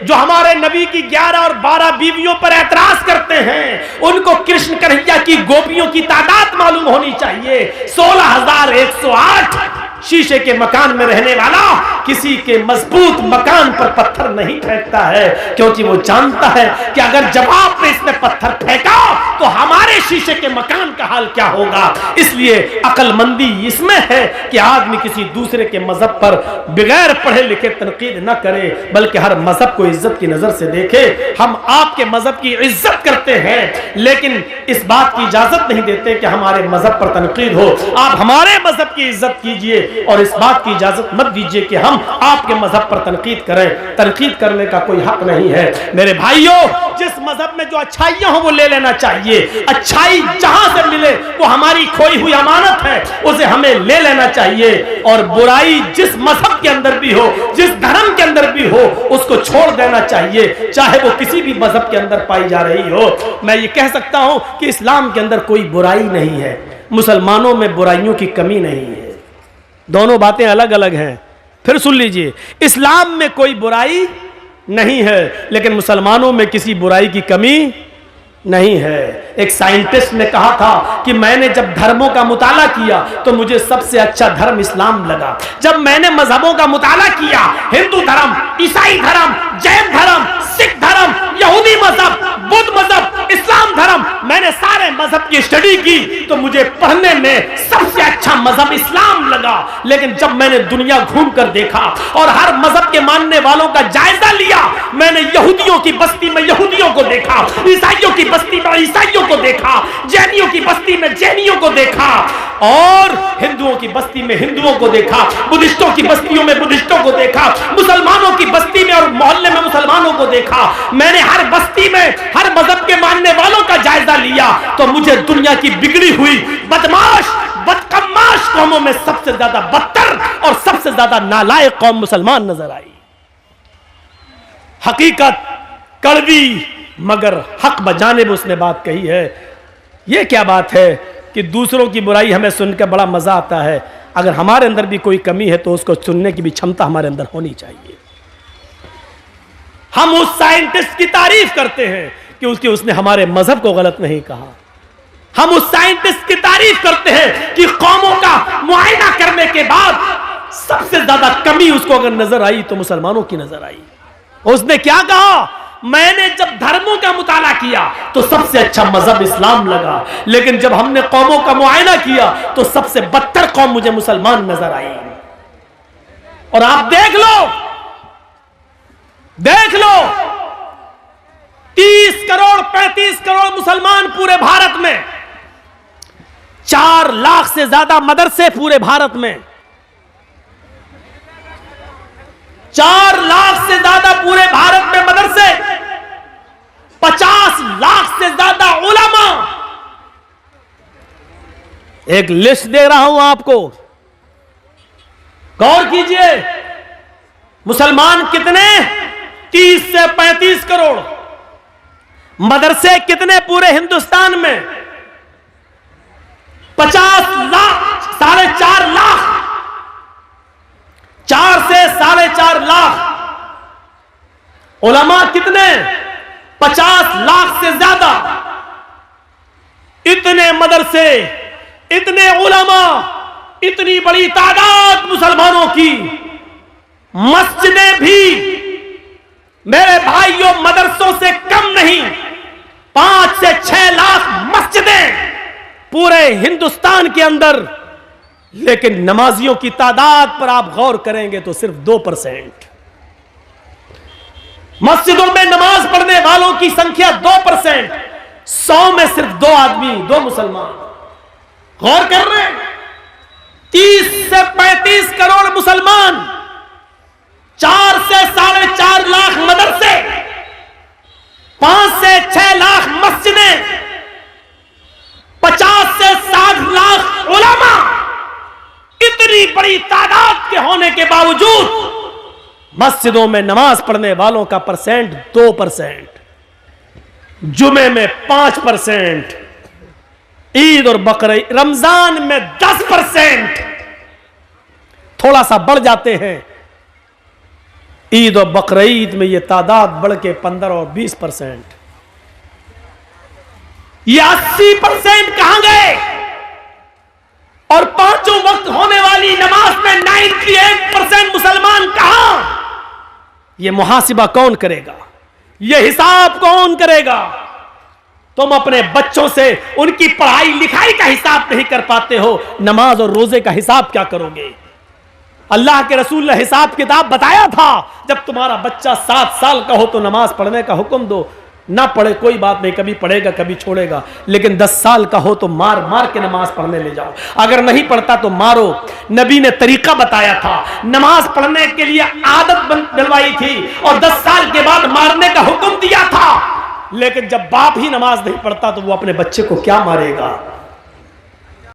जो हमारे नबी की 11 और 12 बीवियों पर एतराज करते हैं, उनको कृष्ण कन्हैया की गोपियों की तादाद मालूम होनी चाहिए। 16,108 शीशे के मकान में रहने वाला किसी के मजबूत मकान पर पत्थर नहीं फेंकता है, क्योंकि वो जानता है कि अगर जब आपने इसमें पत्थर फेंका तो हमारे शीशे के मकान का हाल क्या होगा। इसलिए अक्लमंदी इसमें है कि आदमी किसी दूसरे के मजहब पर बगैर पढ़े लिखे तनकीद न करे, बल्कि हर मजहब को इज्जत की नजर से देखे। हम आपके मजहब की इज्जत करते हैं, लेकिन इस बात की इजाजत नहीं देते कि हमारे मजहब पर तनकीद हो। आप हमारे मजहब की इज्जत कीजिए और इस बात की इजाजत मत दीजिए कि हम आपके मजहब पर तनकीद करें। तनकीद करने का कोई हक नहीं है। मेरे भाइयों, जिस मजहब में जो अच्छाइयां हो वो ले लेना चाहिए। अच्छाई जहां से मिले वो हमारी खोई हुई अमानत है, उसे हमें ले लेना चाहिए। और बुराई जिस मजहब के अंदर भी हो, जिस धर्म के अंदर भी हो, उसको छोड़ देना चाहिए, चाहे वो किसी भी मजहब के अंदर पाई जा रही हो। मैं ये कह सकता हूं कि इस्लाम के अंदर कोई बुराई नहीं है, मुसलमानों में बुराइयों की कमी नहीं है। दोनों बातें अलग अलग हैं। फिर सुन लीजिए, इस्लाम में कोई बुराई नहीं है, लेकिन मुसलमानों में किसी बुराई की कमी नहीं है। एक साइंटिस्ट ने कहा था कि मैंने जब धर्मों का मुताला किया तो मुझे सबसे अच्छा धर्म इस्लाम लगा। जब मैंने मजहबों का मुताला किया, हिंदू धर्म, ईसाई धर्म, जैन धर्म, सिख धर्म, यहूदी मजहब, बुद्ध मजहब, इस्लाम धर्म, मैंने सारे मजहब की स्टडी की तो मुझे पढ़ने में सबसे अच्छा मजहब इस्लाम लगा। लेकिन जब मैंने दुनिया घूम कर देखा और हर मजहब के मानने वालों का जायजा लिया, मैंने यहूदियों की बस्ती में यहूदियों को देखा, ईसाइयों की बस्ती में ईसाइयों को देखा, जैनियों की बस्ती में जैनियों को देखा, और हिंदुओं की बस्ती में हिंदुओं को देखा, बुद्धिस्टों की बस्तियों में बुद्धिस्टों को देखा, मुसलमानों की बस्ती में और मोहल्ले में मुसलमानों को देखा। मैंने हर बस्ती में हर मजहब के मानने वालों का जायजा लिया तो मुझे दुनिया की बिगड़ी हुई बदमाश बदकमाश कौमों में सबसे ज्यादा बदतर और सबसे ज्यादा नालायक कौम मुसलमान नजर आई। हकीकत कड़वी मगर हक बजानिब उसने बात कही है। यह क्या बात है कि दूसरों की बुराई हमें सुनकर बड़ा मजा आता है। अगर हमारे अंदर भी कोई कमी है तो उसको सुनने की भी क्षमता हमारे अंदर होनी चाहिए। हम उस साइंटिस्ट की तारीफ करते हैं कि उसने हमारे मजहब को गलत नहीं कहा। हम उस साइंटिस्ट की तारीफ करते हैं कि कौमों का मुआयना करने के बाद सबसे ज्यादा कमी उसको अगर नजर आई तो मुसलमानों की नजर आई। उसने क्या कहा? मैंने जब धर्मों का मुताला किया तो सबसे अच्छा मजहब इस्लाम लगा, लेकिन जब हमने कौमों का मुआयना किया तो सबसे बदतर कौम मुझे मुसलमान नजर आई। और आप देख लो 30 करोड़ 35 करोड़ मुसलमान पूरे भारत में, 4 लाख से ज्यादा मदरसे पूरे भारत में, 4 लाख से ज्यादा पूरे भारत में मदरसे, 50 लाख से ज्यादा उलमा। एक लिस्ट दे रहा हूं आपको, गौर कीजिए। मुसलमान कितने? 30 से 35 करोड़। मदरसे कितने पूरे हिंदुस्तान में? 50 लाख, 4.5 लाख, 4 से 4.5 लाख। उलमा कितने? 50 लाख से ज्यादा। इतने मदरसे, इतने उलमा, इतनी बड़ी तादाद मुसलमानों की। मस्जिदें भी मेरे भाइयों मदरसों से कम नहीं, 5 से 6 लाख मस्जिदें पूरे हिंदुस्तान के अंदर। लेकिन नमाजियों की तादाद पर आप गौर करेंगे तो सिर्फ 2%। मस्जिदों में नमाज पढ़ने वालों की संख्या 2%। 100 में सिर्फ 2 आदमी, 2 मुसलमान। गौर कर रहे हैं? 30 से 35 करोड़ मुसलमान, 4 से 4.5 लाख मदरसे, 5 से 6 लाख मस्जिदें, 50 से 60 लाख उलमा। इतनी बड़ी तादाद के होने के बावजूद मस्जिदों में नमाज पढ़ने वालों का परसेंट 2%, जुमे में 5%, ईद और बकरीद रमजान में 10%। थोड़ा सा बढ़ जाते हैं ईद और बकरीद में ये तादाद बढ़ के 15 और 20%, ये 80% कहां गए? और पांचों वक्त होने वाली नमाज में 98% मुसलमान कहां? ये मुहासिबा कौन करेगा? ये हिसाब कौन करेगा? तुम अपने बच्चों से उनकी पढ़ाई लिखाई का हिसाब नहीं कर पाते हो, नमाज और रोजे का हिसाब क्या करोगे? अल्लाह के रसूल ने हिसाब किताब बताया था, जब तुम्हारा बच्चा 7 साल का हो तो नमाज पढ़ने का हुक्म दो, ना पढ़े कोई बात नहीं, कभी पढ़ेगा कभी छोड़ेगा, लेकिन 10 साल का हो तो मार मार के नमाज पढ़ने ले जाओ, अगर नहीं पढ़ता तो मारो। नबी ने तरीका बताया था, नमाज पढ़ने के लिए आदत डलवाई थी और 10 साल के बाद मारने का हुक्म दिया था। लेकिन जब बाप ही नमाज नहीं पढ़ता तो वो अपने बच्चे को क्या मारेगा?